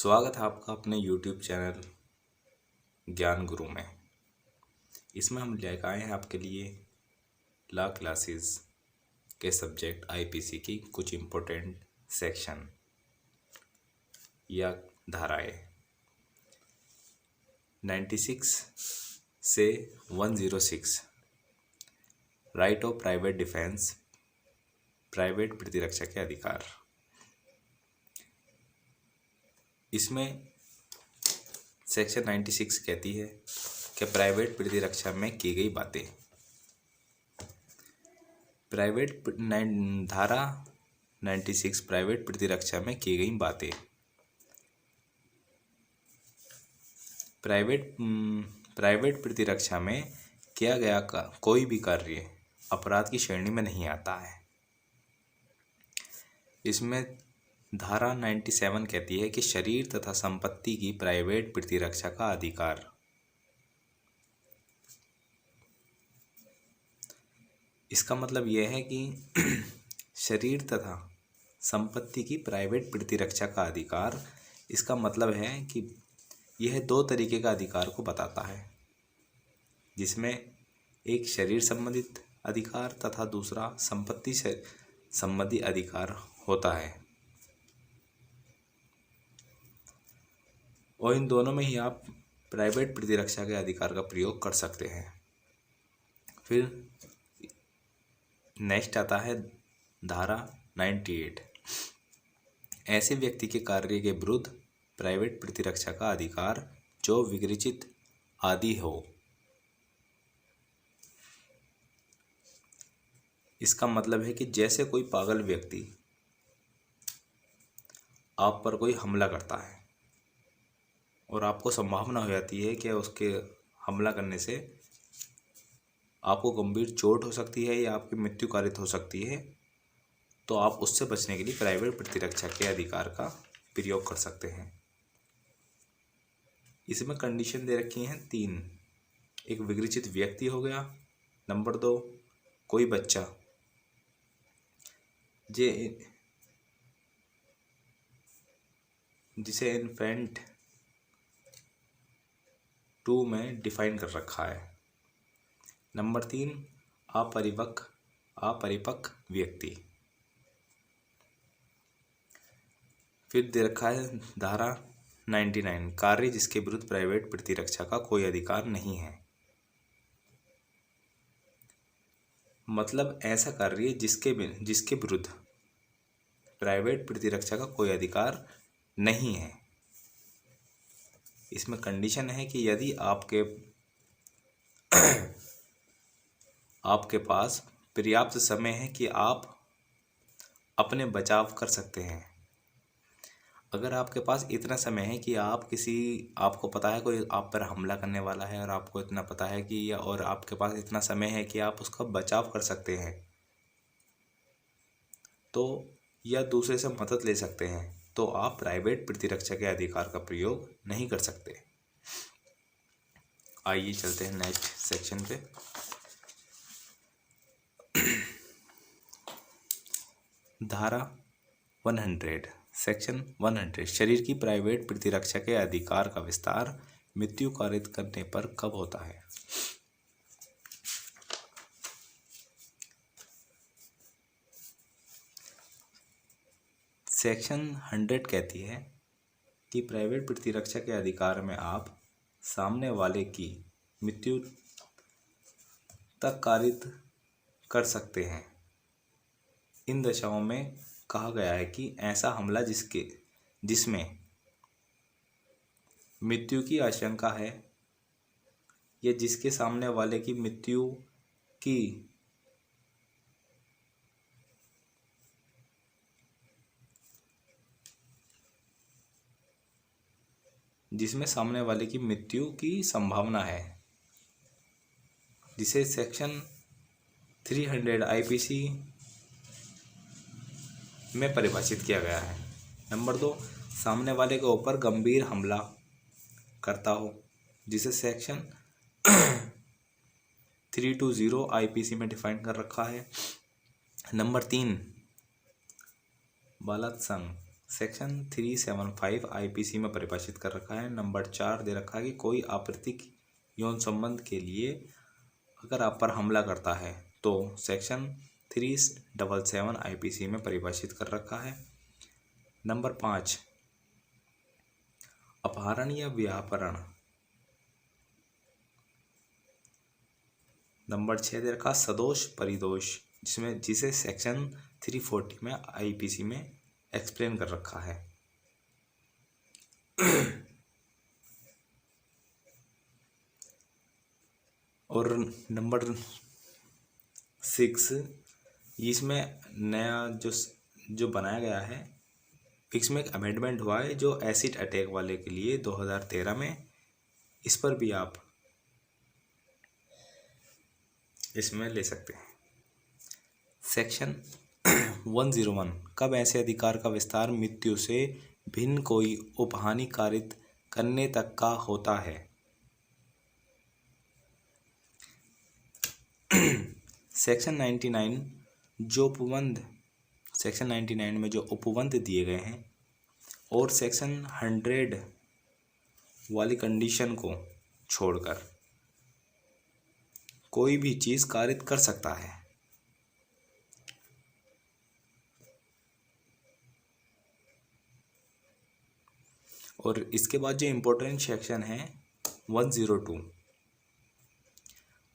स्वागत है आपका अपने YouTube चैनल ज्ञान गुरु में। इसमें हम लेकर आए हैं आपके लिए लॉ क्लासेस के सब्जेक्ट आईपीसी की कुछ इम्पोर्टेंट सेक्शन या धाराएं 96 से 106 right of private defence, private प्रतिरक्षा के अधिकार। इसमें सेक्शन 96 कहती है कि प्राइवेट प्रतिरक्षा में की गई बातें। धारा 96 प्राइवेट प्रतिरक्षा में की गई बातें। प्राइवेट प्रतिरक्षा में किया गया कोई भी कार्य अपराध की श्रेणी में नहीं आता है। इसमें धारा 97 कहती है कि शरीर तथा संपत्ति की प्राइवेट प्रतिरक्षा का अधिकार। इसका मतलब यह है कि शरीर तथा संपत्ति की प्राइवेट प्रतिरक्षा का अधिकार, इसका मतलब है कि यह दो तरीके का अधिकार को बताता है, जिसमें एक शरीर संबंधित अधिकार तथा दूसरा संपत्ति से संबंधी अधिकार होता है। और इन दोनों में ही आप प्राइवेट प्रतिरक्षा के अधिकार का प्रयोग कर सकते हैं। फिर नेक्स्ट आता है धारा 98। ऐसे व्यक्ति के कार्य के विरुद्ध प्राइवेट प्रतिरक्षा का अधिकार जो विकृचित आदि हो। इसका मतलब है कि जैसे कोई पागल व्यक्ति आप पर कोई हमला करता है और आपको संभावना हो जाती है कि उसके हमला करने से आपको गंभीर चोट हो सकती है या आपकी मृत्यु कारित हो सकती है, तो आप उससे बचने के लिए प्राइवेट प्रतिरक्षा के अधिकार का प्रयोग कर सकते हैं। इसमें कंडीशन दे रखी हैं 3। एक विकृचित व्यक्ति हो गया, नंबर 2 कोई बच्चा जिसे इन्फेंट 2 में डिफाइन कर रखा है, नंबर 3 अपरिपक्व व्यक्ति। फिर दे रखा है धारा 99 कार्य जिसके विरुद्ध प्राइवेट प्रतिरक्षा का कोई अधिकार नहीं है। मतलब ऐसा कार्य जिसके विरुद्ध प्राइवेट प्रतिरक्षा का कोई अधिकार नहीं है। इसमें कंडीशन है कि यदि आपके पास पर्याप्त समय है कि आप अपने बचाव कर सकते हैं। अगर आपके पास इतना समय है कि आपको पता है कोई आप पर हमला करने वाला है और आपको इतना पता है कि और आपके पास इतना समय है कि आप उसका बचाव कर सकते हैं, तो या दूसरे से मदद ले सकते हैं, तो आप प्राइवेट प्रतिरक्षा के अधिकार का प्रयोग नहीं कर सकते। आइए चलते हैं नेक्स्ट सेक्शन पे। धारा 100 सेक्शन 100 शरीर की प्राइवेट प्रतिरक्षा के अधिकार का विस्तार मृत्यु कारित करने पर कब होता है। सेक्शन 100 कहती है कि प्राइवेट प्रतिरक्षा के अधिकार में आप सामने वाले की मृत्यु तक कारित कर सकते हैं। इन दशाओं में कहा गया है कि ऐसा हमला जिसमें मृत्यु की आशंका है या जिसके सामने वाले की मृत्यु की जिसमें सामने वाले की मृत्यु की संभावना है, जिसे सेक्शन 300 आईपीसी में परिभाषित किया गया है। नंबर 2 सामने वाले के ऊपर गंभीर हमला करता हो, जिसे सेक्शन 320 आईपीसी में डिफाइन कर रखा है। नंबर 3 बलात्संग सेक्शन 375 आईपीसी में परिभाषित कर रखा है। नंबर 4 दे रखा है कि कोई आपराधिक यौन संबंध के लिए अगर आप पर हमला करता है तो सेक्शन 377 आईपीसी में परिभाषित कर रखा है। नंबर 5 अपहरण या व्यापहरण। नंबर 6 दे रखा सदोष परिदोष, जिसे सेक्शन 340 में आईपीसी में एक्सप्लेन कर रखा है। और नंबर 6 इसमें नया जो बनाया गया है, इसमें एक अमेंडमेंट हुआ है जो एसिड अटैक वाले के लिए 2013 में, इस पर भी आप इसमें ले सकते हैं। सेक्शन 101 कब ऐसे अधिकार का विस्तार मृत्यु से भिन्न कोई उपहानि कारित करने तक का होता है। सेक्शन 99 जो उपबंध सेक्शन 99 में जो उपबंध दिए गए हैं और सेक्शन 100 वाली कंडीशन को छोड़कर कोई भी चीज़ कारित कर सकता है। और इसके बाद जो इम्पोर्टेंट सेक्शन है 102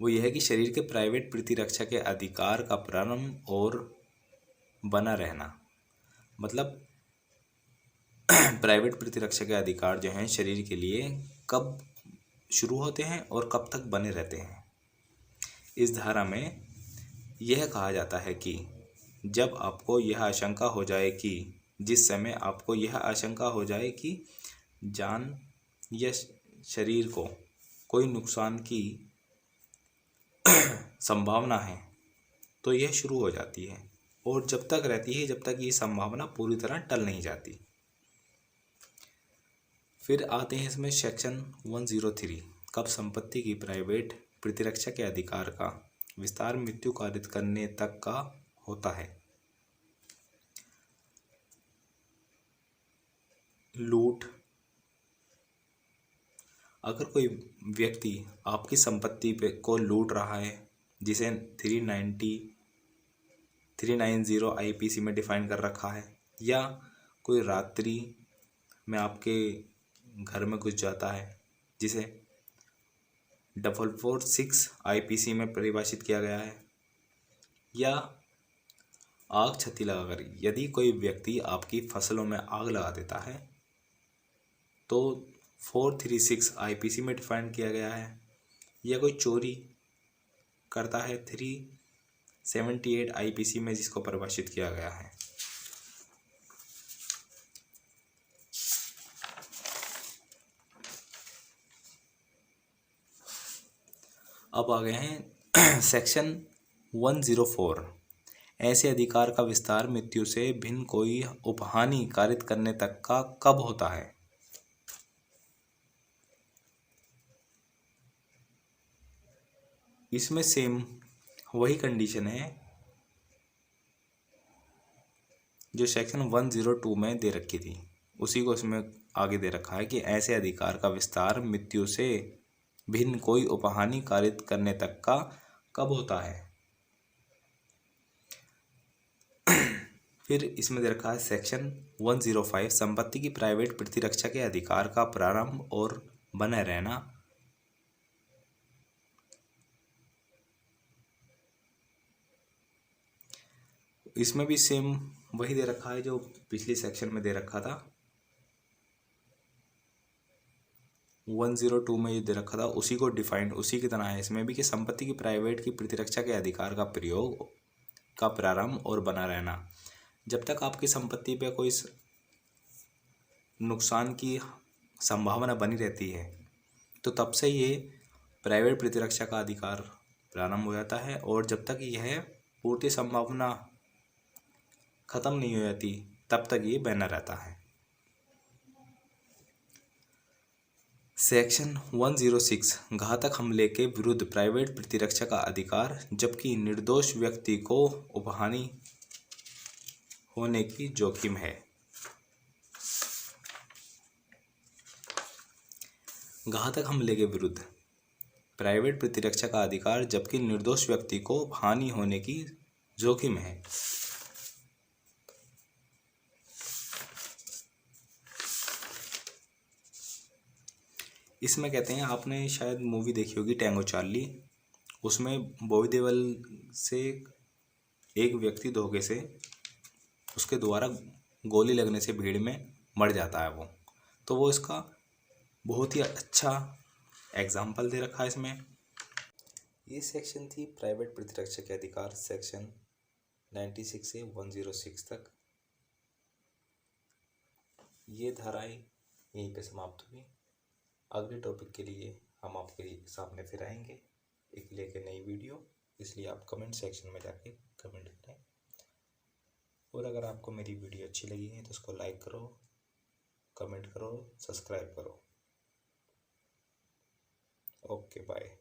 वो यह है कि शरीर के प्राइवेट प्रतिरक्षा के अधिकार का प्रारंभ और बना रहना। मतलब प्राइवेट प्रतिरक्षा के अधिकार जो हैं शरीर के लिए कब शुरू होते हैं और कब तक बने रहते हैं। इस धारा में यह कहा जाता है कि जब आपको यह आशंका हो जाए कि जिस समय आपको यह आशंका हो जाए कि जान या शरीर को कोई नुकसान की संभावना है तो यह शुरू हो जाती है और जब तक रहती है जब तक ये संभावना पूरी तरह टल नहीं जाती। फिर आते हैं इसमें सेक्शन 103 कब संपत्ति की प्राइवेट प्रतिरक्षा के अधिकार का विस्तार मृत्यु कारित करने तक का होता है। लूट। अगर कोई व्यक्ति आपकी संपत्ति पे को लूट रहा है जिसे 390 आईपीसी में डिफाइन कर रखा है, या कोई रात्रि में आपके घर में घुस जाता है जिसे 446 आईपीसी में परिभाषित किया गया है, या आग क्षति लगाकर यदि कोई व्यक्ति आपकी फसलों में आग लगा देता है तो 436 आईपीसी में डिफाइन किया गया है, या कोई चोरी करता है 378 आईपीसी में जिसको परिभाषित किया गया है। अब आ गए हैं सेक्शन 104 ऐसे अधिकार का विस्तार मृत्यु से भिन्न कोई उपहानि कारित करने तक का कब होता है। इसमें सेम वही कंडीशन है जो सेक्शन 102 में दे रखी थी, उसी को इसमें आगे दे रखा है कि ऐसे अधिकार का विस्तार मृत्यु से भिन्न कोई उपहानि कारित करने तक का कब होता है। फिर इसमें दे रखा है सेक्शन 105 संपत्ति की प्राइवेट प्रतिरक्षा के अधिकार का प्रारंभ और बने रहना। इसमें भी सेम वही दे रखा है जो पिछली सेक्शन में दे रखा था। 102 में जो दे रखा था उसी को डिफाइंड उसी की तरह है इसमें भी कि संपत्ति की प्राइवेट की प्रतिरक्षा के अधिकार का प्रयोग का प्रारंभ और बना रहना। जब तक आपकी संपत्ति पे कोई नुकसान की संभावना बनी रहती है तो तब से ये प्राइवेट प्रतिरक्षा का अधिकार प्रारंभ हो जाता है, और जब तक यह पूर्ति संभावना खत्म नहीं हो जाती तब तक ये बना रहता है। सेक्शन 106 घातक हमले के विरुद्ध प्राइवेट प्रतिरक्षा का अधिकार जबकि निर्दोष व्यक्ति को उपहानि होने की जोखिम है। घातक हमले के विरुद्ध प्राइवेट प्रतिरक्षा का अधिकार, जबकि निर्दोष व्यक्ति को हानि होने की जोखिम है। इसमें कहते हैं, आपने शायद मूवी देखी होगी टैंगो चार्ली, उसमें बॉबी देओल से एक व्यक्ति धोखे से उसके द्वारा गोली लगने से भीड़ में मर जाता है वो, तो वो इसका बहुत ही अच्छा एग्जाम्पल दे रखा है इसमें। ये सेक्शन थी प्राइवेट प्रतिरक्षा के अधिकार, सेक्शन 96 से 106 तक। ये धाराएं यहीं पे समाप्त हुई। अगले टॉपिक के लिए हम आपके सामने फिर आएंगे एक लेके नई वीडियो, इसलिए आप कमेंट सेक्शन में जाके कमेंट करें। और अगर आपको मेरी वीडियो अच्छी लगी है तो उसको लाइक करो, कमेंट करो, सब्सक्राइब करो। Okay bye.